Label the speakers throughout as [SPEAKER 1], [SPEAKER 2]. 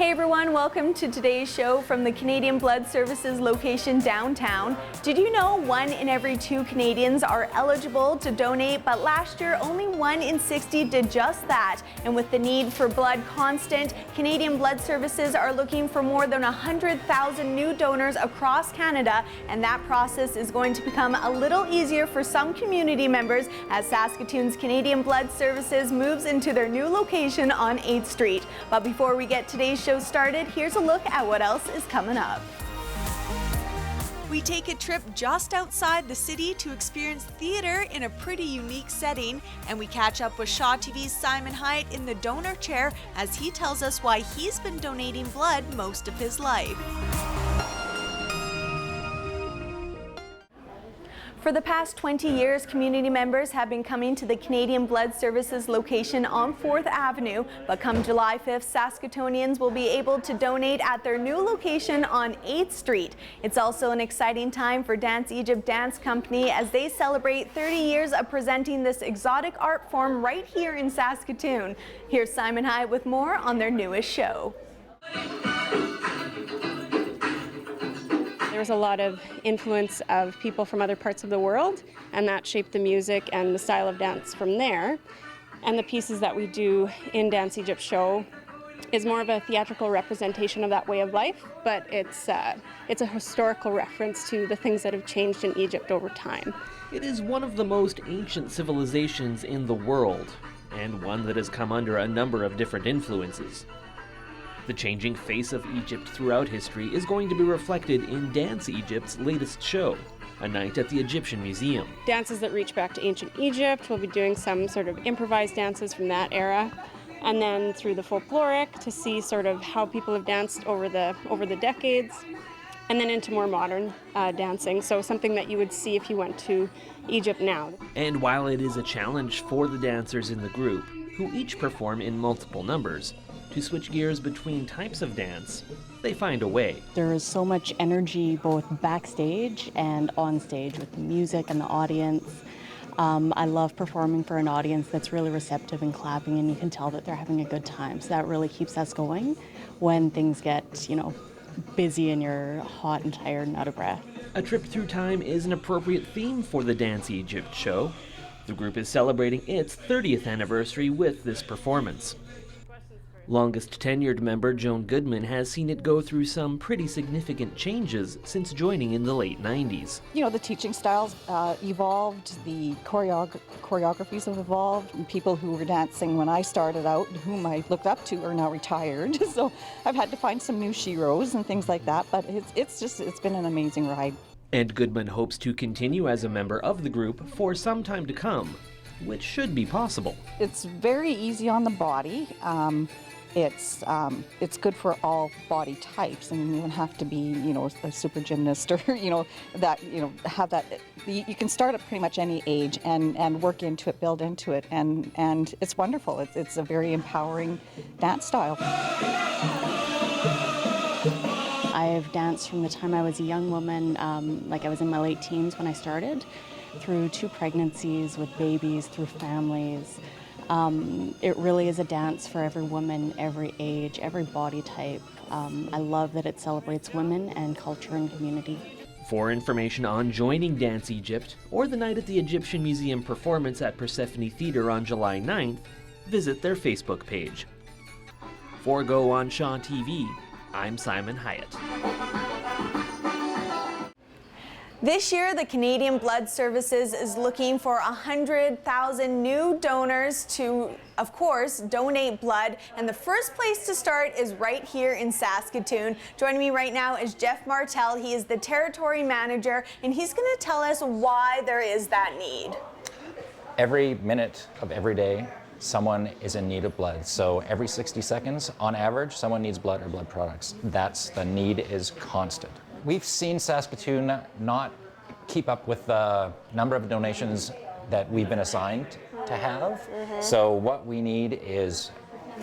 [SPEAKER 1] Hey everyone, welcome to today's show from the Canadian Blood Services location downtown. Did you know 1 in every 2 Canadians are eligible to donate, but last year only 1 in 60 did just that. And with the need for blood constant, Canadian Blood Services are looking for more than 100,000 new donors across Canada, and that process is going to become a little easier for some community members as Saskatoon's Canadian Blood Services moves into their new location on 8th Street. But before we get today's show started, here's a look at what else is coming up. We take a trip just outside the city to experience theater in a pretty unique setting, and we catch up with Shaw TV's Simon Hyatt in the donor chair as he tells us why he's been donating blood most of his life. For the past 20 years, community members have been coming to the Canadian Blood Services location on 4th Avenue, but come July 5th, Saskatoonians will be able to donate at their new location on 8th Street. It's also an exciting time for Dance Egypt Dance Company as they celebrate 30 years of presenting this exotic art form right here in Saskatoon. Here's Simon Hyatt with more on their newest show.
[SPEAKER 2] There was a lot of influence of people from other parts of the world, and that shaped the music and the style of dance from there. And the pieces that we do in Dance Egypt show is more of a theatrical representation of that way of life, but it's a historical reference to the things that have changed in Egypt over time.
[SPEAKER 3] It is one of the most ancient civilizations in the world, and one that has come under a number of different influences. The changing face of Egypt throughout history is going to be reflected in Dance Egypt's latest show, A Night at the Egyptian Museum.
[SPEAKER 2] Dances that reach back to ancient Egypt, we'll be doing some sort of improvised dances from that era, and then through the folkloric to see sort of how people have danced over the decades, and then into more modern dancing, so something that you would see if you went to Egypt now.
[SPEAKER 3] And while it is a challenge for the dancers in the group, who each perform in multiple numbers, to switch gears between types of dance, they find a way.
[SPEAKER 4] There is so much energy both backstage and on stage with the music and the audience. I love performing for an audience that's really receptive and clapping, and you can tell that they're having a good time. So that really keeps us going when things get, busy and you're hot and tired and out of breath.
[SPEAKER 3] A trip through time is an appropriate theme for the Dance Egypt show. The group is celebrating its 30th anniversary with this performance. Longest tenured member Joan Goodman has seen it go through some pretty significant changes since joining in the late 90s.
[SPEAKER 5] The teaching styles evolved, the choreographies have evolved, and people who were dancing when I started out, whom I looked up to, are now retired. So I've had to find some new sheroes and things like that, but it's been an amazing ride.
[SPEAKER 3] And Goodman hopes to continue as a member of the group for some time to come, which should be possible.
[SPEAKER 5] It's very easy on the body. It's good for all body types, and you don't have to be, a super gymnast or, have that. You can start at pretty much any age and work into it, build into it, and it's wonderful. It's a very empowering dance style.
[SPEAKER 4] I've danced from the time I was a young woman, like I was in my late teens when I started, through 2 pregnancies with babies, through families. It really is a dance for every woman, every age, every body type. I love that it celebrates women and culture and community.
[SPEAKER 3] For information on joining Dance Egypt or the Night at the Egyptian Museum performance at Persephone Theatre on July 9th, visit their Facebook page. For Go on Shaw TV, I'm Simon Hyatt.
[SPEAKER 1] This year, the Canadian Blood Services is looking for 100,000 new donors to, of course, donate blood. And the first place to start is right here in Saskatoon. Joining me right now is Jeff Martel. He is the territory manager, and he's going to tell us why there is that need.
[SPEAKER 6] Every minute of every day, someone is in need of blood. So every 60 seconds, on average, someone needs blood or blood products. The need is constant. We've seen Saskatoon not keep up with the number of donations that we've been assigned to have. So what we need is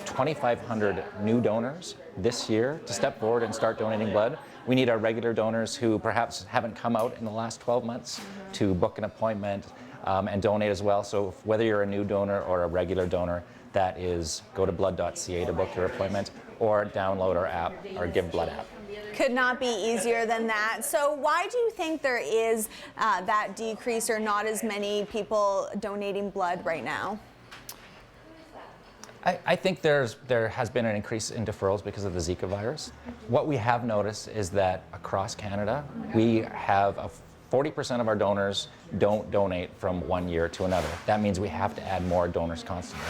[SPEAKER 6] 2,500 new donors this year to step forward and start donating blood. We need our regular donors who perhaps haven't come out in the last 12 months to book an appointment and donate as well. So whether you're a new donor or a regular donor, that is go to blood.ca to book your appointment, or download our app, our Give Blood app.
[SPEAKER 1] Could not be easier than that. So why do you think there is that decrease or not as many people donating blood right now?
[SPEAKER 6] I think there has been an increase in deferrals because of the Zika virus. What we have noticed is that across Canada, we have 40% of our donors don't donate from one year to another. That means we have to add more donors constantly.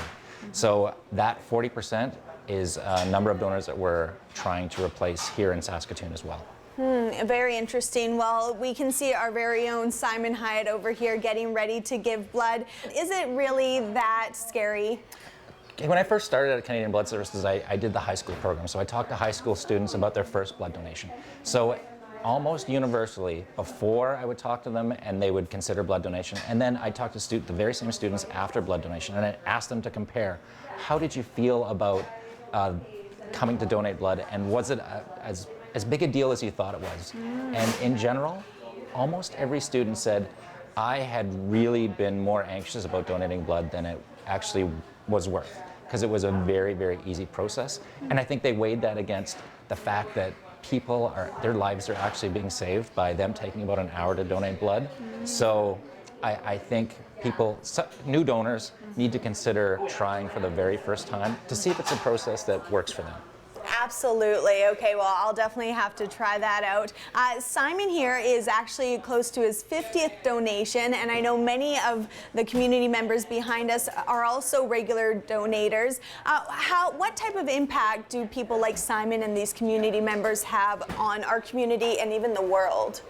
[SPEAKER 6] So that 40% is a number of donors that we're trying to replace here in Saskatoon as well.
[SPEAKER 1] Very interesting. Well, we can see our very own Simon Hyatt over here getting ready to give blood. Is it really that scary?
[SPEAKER 6] When I first started at Canadian Blood Services, I did the high school program. So I talked to high school students about their first blood donation. So almost universally, before I would talk to them and they would consider blood donation, and then I talked to the very same students after blood donation, and I asked them to compare, how did you feel about coming to donate blood, and was it as big a deal as you thought it was? And in general, almost every student said, I had really been more anxious about donating blood than it actually was worth, because it was a very, very easy process. And I think they weighed that against the fact that their lives are actually being saved by them taking about an hour to donate blood. So I think new donors need to consider trying for the very first time to see if it's a process that works for them.
[SPEAKER 1] Absolutely. Okay, well, I'll definitely have to try that out. Simon here is actually close to his 50th donation, and I know many of the community members behind us are also regular donators. What type of impact do people like Simon and these community members have on our community and even the world?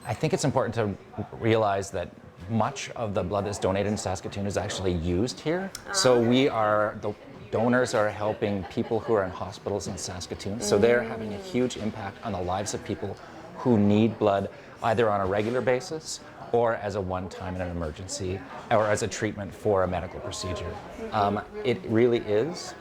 [SPEAKER 6] I think it's important to realize that much of the blood that's donated in Saskatoon is actually used here. So the donors are helping people who are in hospitals in Saskatoon. So they're having a huge impact on the lives of people who need blood either on a regular basis or as a one-time in an emergency or as a treatment for a medical procedure. It really is,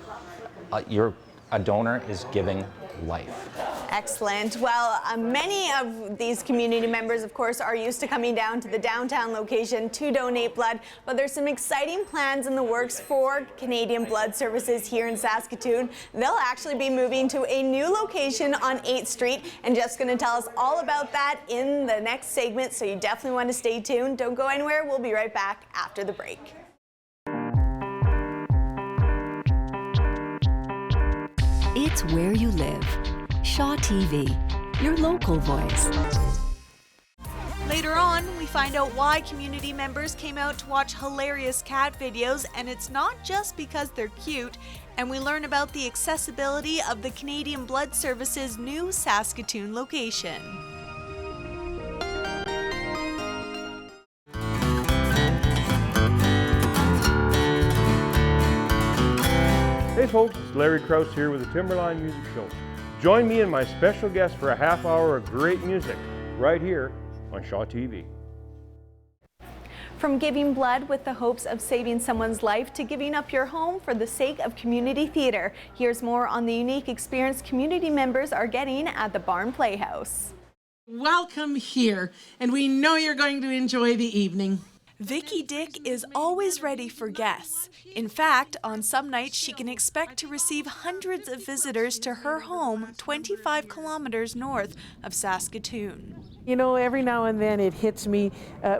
[SPEAKER 6] a donor is giving life.
[SPEAKER 1] Excellent. Well, many of these community members, of course, are used to coming down to the downtown location to donate blood, but there's some exciting plans in the works for Canadian Blood Services here in Saskatoon. They'll actually be moving to a new location on 8th Street, and Jeff's going to tell us all about that in the next segment, so you definitely want to stay tuned. Don't go anywhere. We'll be right back after the break.
[SPEAKER 7] It's where you live. Shaw TV, your local voice.
[SPEAKER 1] Later on, we find out why community members came out to watch hilarious cat videos, and it's not just because they're cute, and we learn about the accessibility of the Canadian Blood Services' new Saskatoon location.
[SPEAKER 8] Hey folks, it's Larry Krause here with the Timberline Music Show. Join me and my special guest for a half hour of great music right here on Shaw TV.
[SPEAKER 1] From giving blood with the hopes of saving someone's life to giving up your home for the sake of community theater, here's more on the unique experience community members are getting at the Barn Playhouse.
[SPEAKER 9] Welcome here, and we know you're going to enjoy the evening.
[SPEAKER 10] Vicky Dick is always ready for guests. In fact, on some nights she can expect to receive hundreds of visitors to her home 25 kilometers north of Saskatoon.
[SPEAKER 11] You know, every now and then it hits me,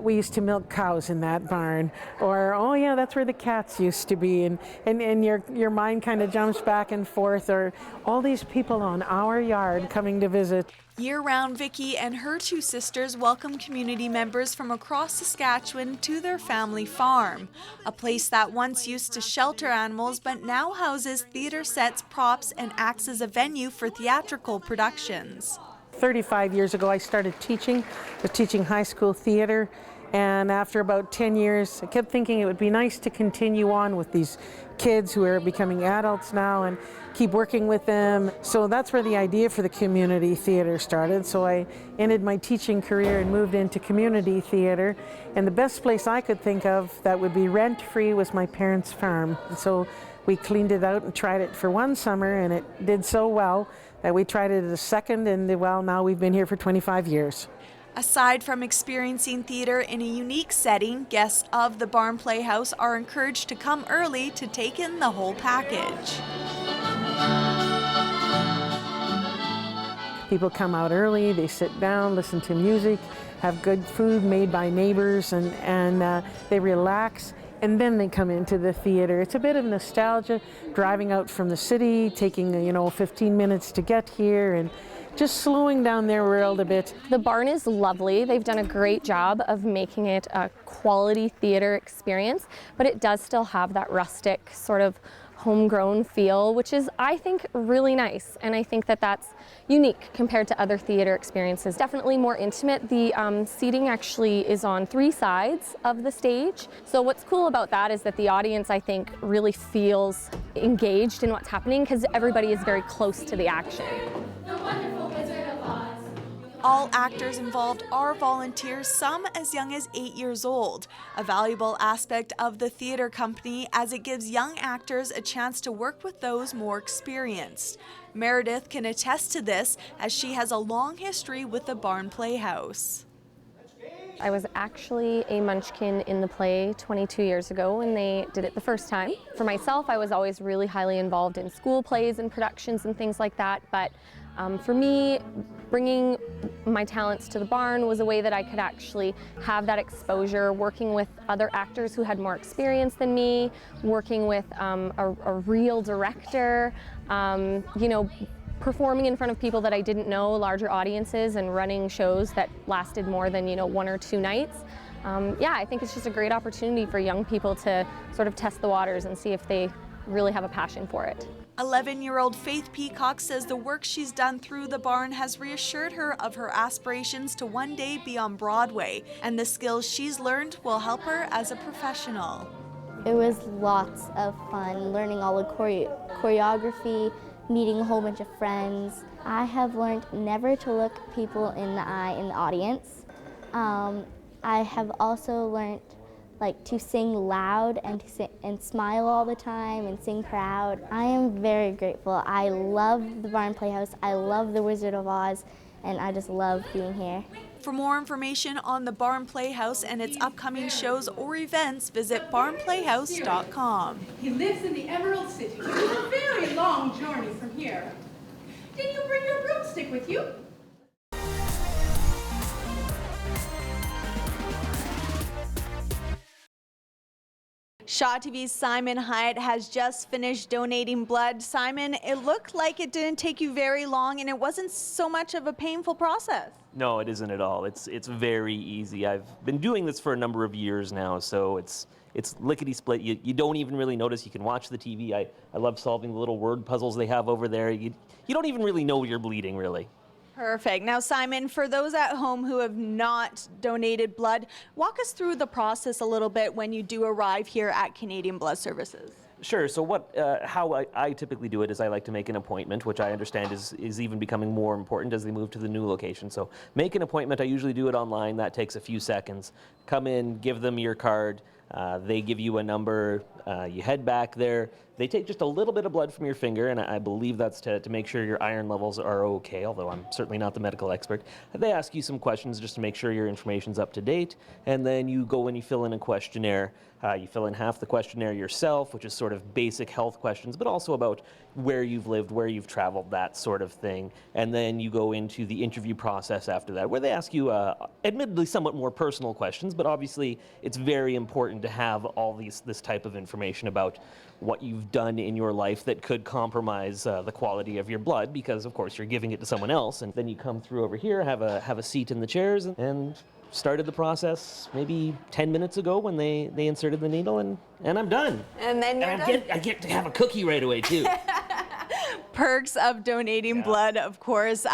[SPEAKER 11] we used to milk cows in that barn, or, oh yeah, that's where the cats used to be, and your mind kind of jumps back and forth, or all these people on our yard coming to visit.
[SPEAKER 10] Year-round, Vicky and her two sisters welcome community members from across Saskatchewan to their family farm, a place that once used to shelter animals but now houses theater sets, props, and acts as a venue for theatrical productions.
[SPEAKER 11] 35 years ago I started teaching. I was teaching high school theater, and after about 10 years I kept thinking it would be nice to continue on with these kids who are becoming adults now and keep working with them. So that's where the idea for the community theater started. So I ended my teaching career and moved into community theater, and the best place I could think of that would be rent-free was my parents' farm. And so we cleaned it out and tried it for one summer, and it did so well that we tried it a second, and well, now we've been here for 25 years.
[SPEAKER 10] Aside from experiencing theater in a unique setting, guests of the Barn Playhouse are encouraged to come early to take in the whole package.
[SPEAKER 11] People come out early, they sit down, listen to music, have good food made by neighbors, and they relax. And then they come into the theater. It's a bit of nostalgia, driving out from the city, taking 15 minutes to get here, and just slowing down their world a bit.
[SPEAKER 12] The barn is lovely. They've done a great job of making it a quality theater experience, but it does still have that rustic sort of homegrown feel, which is, I think, really nice. And I think that that's unique compared to other theater experiences. Definitely more intimate. The seating actually is on 3 sides of the stage. So what's cool about that is that the audience, I think, really feels engaged in what's happening because everybody is very close to the action.
[SPEAKER 10] All actors involved are volunteers, some as young as 8 years old, a valuable aspect of the theater company as it gives young actors a chance to work with those more experienced. Meredith can attest to this as she has a long history with the Barn Playhouse.
[SPEAKER 12] I was actually a munchkin in the play 22 years ago when they did it the first time. For myself, I was always really highly involved in school plays and productions and things like that, but for me, bringing my talents to the barn was a way that I could actually have that exposure, working with other actors who had more experience than me, working with a real director, performing in front of people that I didn't know, larger audiences, and running shows that lasted more than 1 or 2 nights. Yeah, I think it's just a great opportunity for young people to sort of test the waters and see if they really have a passion for it.
[SPEAKER 10] 11-year-old Faith Peacock says the work she's done through the barn has reassured her of her aspirations to one day be on Broadway, and the skills she's learned will help her as a professional.
[SPEAKER 13] It was lots of fun, learning all the choreography, meeting a whole bunch of friends. I have learned never to look people in the eye in the audience. I have also learned to sing loud and smile all the time and sing proud. I am very grateful. I love the Barn Playhouse, I love the Wizard of Oz, and I just love being here.
[SPEAKER 10] For more information on the Barn Playhouse and its upcoming shows or events, visit barnplayhouse.com.
[SPEAKER 14] He lives in the Emerald City. It's a very long journey from here. Did you bring your broomstick with you?
[SPEAKER 1] Shaw TV's Simon Hyatt has just finished donating blood. Simon, it looked like it didn't take you very long and it wasn't so much of a painful process.
[SPEAKER 3] No, it isn't at all. It's very easy. I've been doing this for a number of years now, so it's lickety-split. You don't even really notice. You can watch the TV. I love solving the little word puzzles they have over there. You don't even really know you're bleeding, really.
[SPEAKER 1] Perfect. Now, Simon, for those at home who have not donated blood, walk us through the process a little bit when you do arrive here at Canadian Blood Services.
[SPEAKER 3] Sure. So how I typically do it is I like to make an appointment, which I understand is even becoming more important as they move to the new location. So make an appointment. I usually do it online. That takes a few seconds. Come in, give them your card. They give you a number. You head back there. They take just a little bit of blood from your finger, and I believe that's to make sure your iron levels are okay, although I'm certainly not the medical expert. They ask you some questions just to make sure your information's up to date, and then you go and you fill in a questionnaire. You fill in half the questionnaire yourself, which is sort of basic health questions, but also about where you've lived, where you've traveled, that sort of thing. And then you go into the interview process after that, where they ask you admittedly somewhat more personal questions, but obviously it's very important to have all this type of information about what you've done in your life that could compromise the quality of your blood, because of course you're giving it to someone else. And then you come through over here, have a seat in the chairs, and started the process maybe 10 minutes ago when they inserted the needle, and I'm done.
[SPEAKER 1] And then you're done.
[SPEAKER 3] I get to have a cookie right away too.
[SPEAKER 1] Perks of donating blood, of course.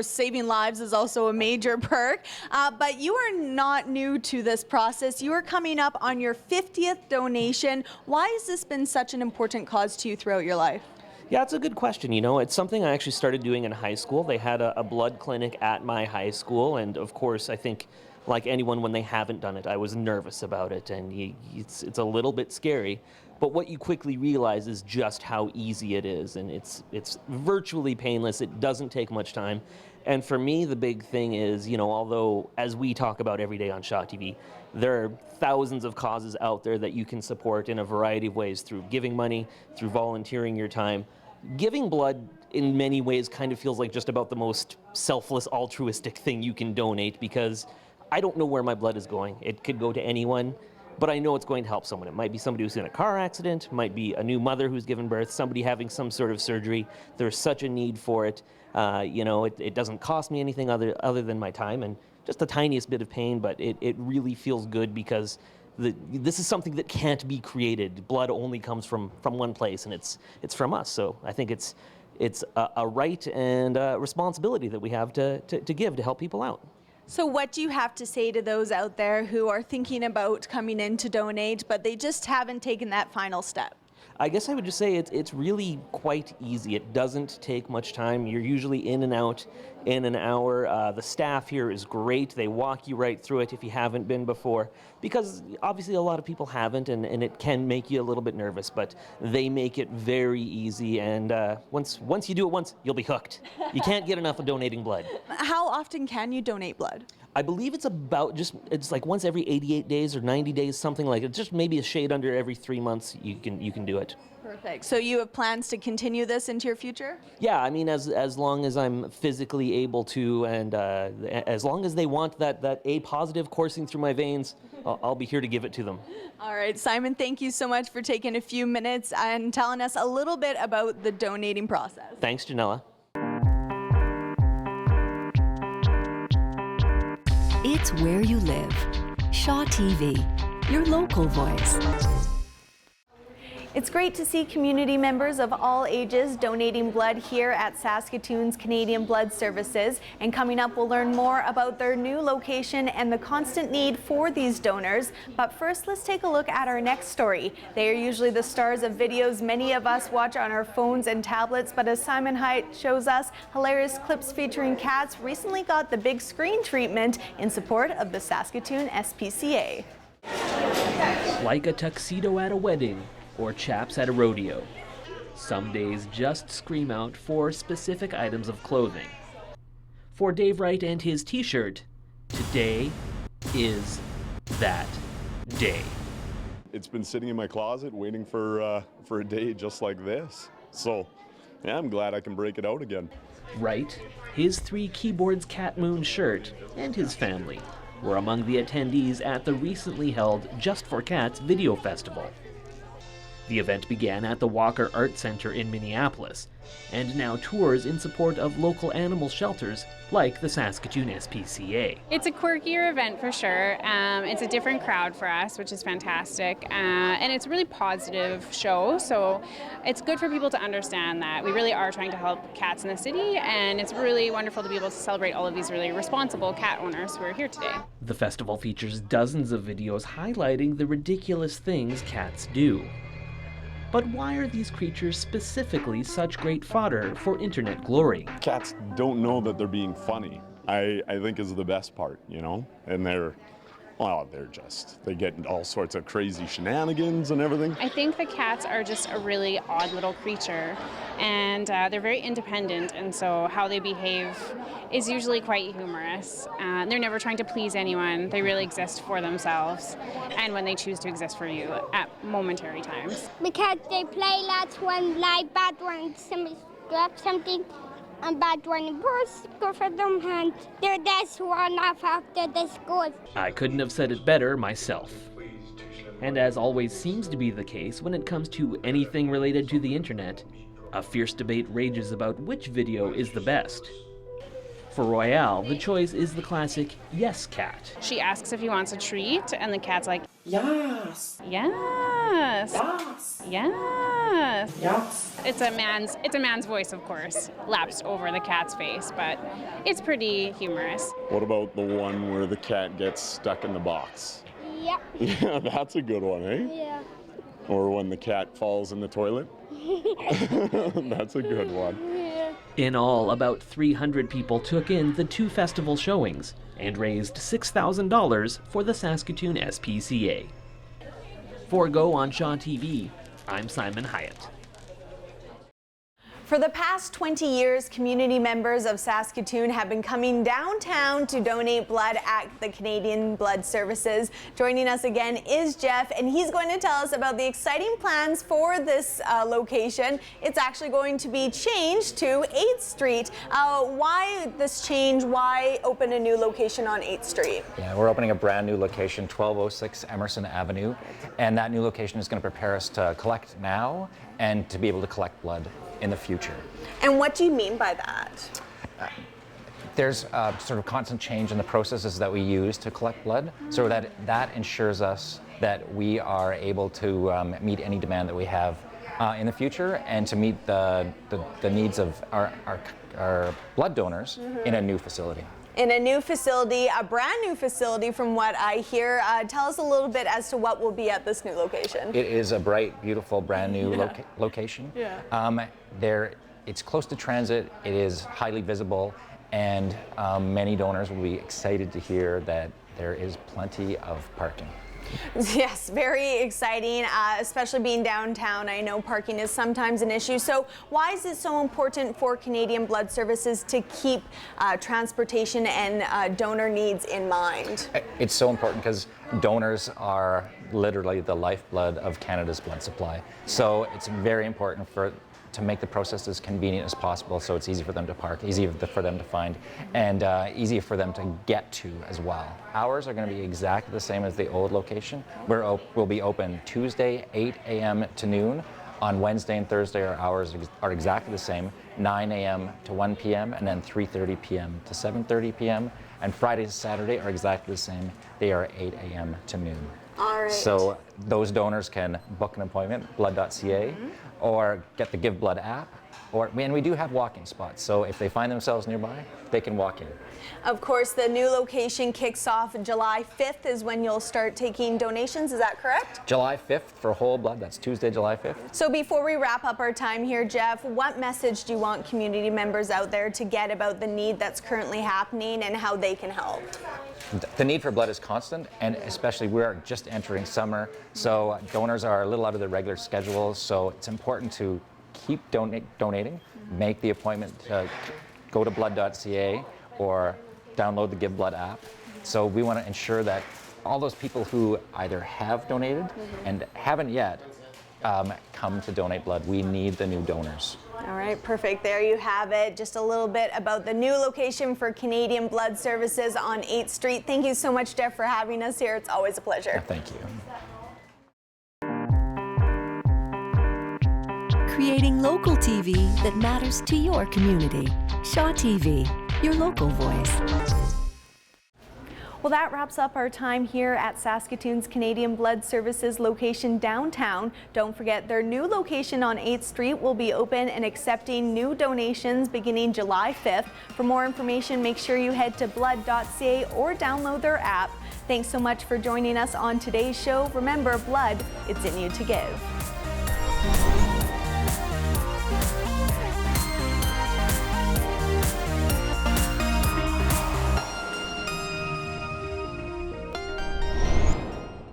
[SPEAKER 1] Saving lives is also a major perk. But you are not new to this process. You are coming up on your 50th donation. Why has this been such an important cause to you throughout your life?
[SPEAKER 3] Yeah, it's a good question. It's something I actually started doing in high school. They had a blood clinic at my high school, and of course, I think like anyone, when they haven't done it, I was nervous about it, and it's a little bit scary. But what you quickly realize is just how easy it is, and it's virtually painless. It doesn't take much time. And for me, the big thing is, although as we talk about every day on Shaw TV, there are thousands of causes out there that you can support in a variety of ways, through giving money, through volunteering your time. giving blood in many ways kind of feels like just about the most selfless, altruistic thing you can donate, because I don't know where my blood is going. It could go to anyone, but I know it's going to help someone. It might be somebody who's in a car accident, might be a new mother who's given birth, somebody having some sort of surgery. There's such a need for it. It doesn't cost me anything other than my time and just the tiniest bit of pain, but it really feels good because this is something that can't be created. Blood only comes from one place, and it's from us. So I think it's a right and a responsibility that we have to give to help people out.
[SPEAKER 1] So what do you have to say to those out there who are thinking about coming in to donate, but they just haven't taken that final step?
[SPEAKER 3] I guess I would just say it's really quite easy. It doesn't take much time. You're usually in and out in an hour. The staff here is great. They walk you right through it if you haven't been before, because obviously a lot of people haven't, and it can make you a little bit nervous, but they make it very easy, and once you do it once, you'll be hooked. You can't get enough of donating blood.
[SPEAKER 1] How often can you donate blood?
[SPEAKER 3] I believe it's it's like once every 88 days or 90 days, something like it. Just maybe a shade under every 3 months you can do it.
[SPEAKER 1] Perfect. So you have plans to continue this into your future?
[SPEAKER 3] Yeah, I mean, as long as I'm physically able to, and as long as they want that A positive coursing through my veins, I'll be here to give it to them.
[SPEAKER 1] All right, Simon, thank you so much for taking a few minutes and telling us a little bit about the donating process.
[SPEAKER 3] Thanks, Janella.
[SPEAKER 7] It's where you live. Shaw TV, your local voice.
[SPEAKER 1] It's great to see community members of all ages donating blood here at Saskatoon's Canadian Blood Services. And coming up, we'll learn more about their new location and the constant need for these donors. But first, let's take a look at our next story. They are usually the stars of videos many of us watch on our phones and tablets, but as Simon Hyatt shows us, hilarious clips featuring cats recently got the big screen treatment in support of the Saskatoon SPCA.
[SPEAKER 3] Like a tuxedo at a wedding, or chaps at a rodeo. Some days just scream out for specific items of clothing. For Dave Wright and his t-shirt, today is that day.
[SPEAKER 15] It's been sitting in my closet waiting for a day just like this. So, yeah, I'm glad I can break it out again.
[SPEAKER 3] Wright, his 3 keyboards Cat Moon shirt, and his family were among the attendees at the recently held Just for Cats video festival. The event began at the Walker Art Center in Minneapolis, and now tours in support of local animal shelters like the Saskatoon SPCA.
[SPEAKER 16] It's a quirkier event for sure. It's a different crowd for us, which is fantastic, and it's a really positive show, so it's good for people to understand that we really are trying to help cats in the city, and it's really wonderful to be able to celebrate all of these really responsible cat owners who are here today.
[SPEAKER 3] The festival features dozens of videos highlighting the ridiculous things cats do. But why are these creatures specifically such great fodder for internet glory?
[SPEAKER 15] Cats don't know that they're being funny, I think is the best part, you know? And they get all sorts of crazy shenanigans and everything.
[SPEAKER 16] I think the cats are just a really odd little creature, and they're very independent, and so how they behave is usually quite humorous. They're never trying to please anyone. They really exist for themselves, and when they choose to exist for you at momentary times.
[SPEAKER 17] Because they play lots when like bad when somebody grabs something, and bad when birds go for them, and their dads run off after the school.
[SPEAKER 3] I couldn't have said it better myself. And as always seems to be the case when it comes to anything related to the internet, a fierce debate rages about which video is the best. For Royale, the choice is the classic yes cat.
[SPEAKER 16] She asks if he wants a treat, and the cat's like,
[SPEAKER 18] yes,
[SPEAKER 16] yes,
[SPEAKER 18] yes,
[SPEAKER 16] yes,
[SPEAKER 18] yes.
[SPEAKER 16] It's a man's voice, of course, lapsed over the cat's face, but it's pretty humorous.
[SPEAKER 15] What about the one where the cat gets stuck in the box?
[SPEAKER 17] Yep.
[SPEAKER 15] Yeah, that's a good one, eh?
[SPEAKER 17] Yeah.
[SPEAKER 15] Or when the cat falls in the toilet? That's a good one.
[SPEAKER 17] Yeah.
[SPEAKER 3] In all, about 300 people took in the 2 festival showings and raised $6,000 for the Saskatoon SPCA. For Go on Shaw TV, I'm Simon Hyatt.
[SPEAKER 1] For the past 20 years, community members of Saskatoon have been coming downtown to donate blood at the Canadian Blood Services. Joining us again is Jeff, and he's going to tell us about the exciting plans for this location. It's actually going to be changed to 8th Street. Why this change? Why open a new location on 8th Street?
[SPEAKER 6] Yeah, we're opening a brand new location, 1206 Emerson Avenue, and that new location is going to prepare us to collect now and to be able to collect blood in the future.
[SPEAKER 1] And what do you mean by that?
[SPEAKER 6] There's sort of constant change in the processes that we use to collect blood, so that ensures us that we are able to meet any demand that we have in the future and to meet the needs of our blood donors in a new facility.
[SPEAKER 1] In a new facility, a brand new facility from what I hear. Tell us a little bit as to what will be at this new location.
[SPEAKER 6] It is a bright, beautiful, brand new location.
[SPEAKER 1] Yeah.
[SPEAKER 6] It's close to transit, it is highly visible, and many donors will be excited to hear that there is plenty of parking.
[SPEAKER 1] Yes, very exciting, especially being downtown. I know parking is sometimes an issue. So why is it so important for Canadian Blood Services to keep transportation and donor needs in mind?
[SPEAKER 6] It's so important because donors are literally the lifeblood of Canada's blood supply. So it's very important to make the process as convenient as possible, so it's easy for them to park, easy for them to find, and easy for them to get to as well. Hours are going to be exactly the same as the old location. We'll be open Tuesday, 8 a.m. to noon. On Wednesday and Thursday, our hours are exactly the same, 9 a.m. to 1 p.m. and then 3:30 p.m. to 7:30 p.m. And Friday to Saturday are exactly the same. They are 8 a.m. to noon.
[SPEAKER 1] All right.
[SPEAKER 6] So those donors can book an appointment, blood.ca, or get the Give Blood app, and we do have walk-in spots, so if they find themselves nearby, they can walk in.
[SPEAKER 1] Of course, the new location kicks off July 5th is when you'll start taking donations, is that correct?
[SPEAKER 6] July 5th for whole blood, that's Tuesday, July 5th.
[SPEAKER 1] So before we wrap up our time here, Jeff, what message do you want community members out there to get about the need that's currently happening and how they can help?
[SPEAKER 6] The need for blood is constant, and especially we're just entering summer, so donors are a little out of their regular schedules, so it's important to keep donating, make the appointment, go to blood.ca or download the Give Blood app. So we want to ensure that all those people who either have donated and haven't yet come to donate blood. We need the new donors.
[SPEAKER 1] All right, perfect. There you have it. Just a little bit about the new location for Canadian Blood Services on 8th Street. Thank you so much, Jeff, for having us here. It's always a pleasure.
[SPEAKER 6] Yeah, thank you.
[SPEAKER 7] Creating local TV that matters to your community. Shaw TV, your local voice.
[SPEAKER 1] Well, that wraps up our time here at Saskatoon's Canadian Blood Services location downtown. Don't forget their new location on 8th Street will be open and accepting new donations beginning July 5th. For more information, make sure you head to blood.ca or download their app. Thanks so much for joining us on today's show. Remember, blood, it's in you to give.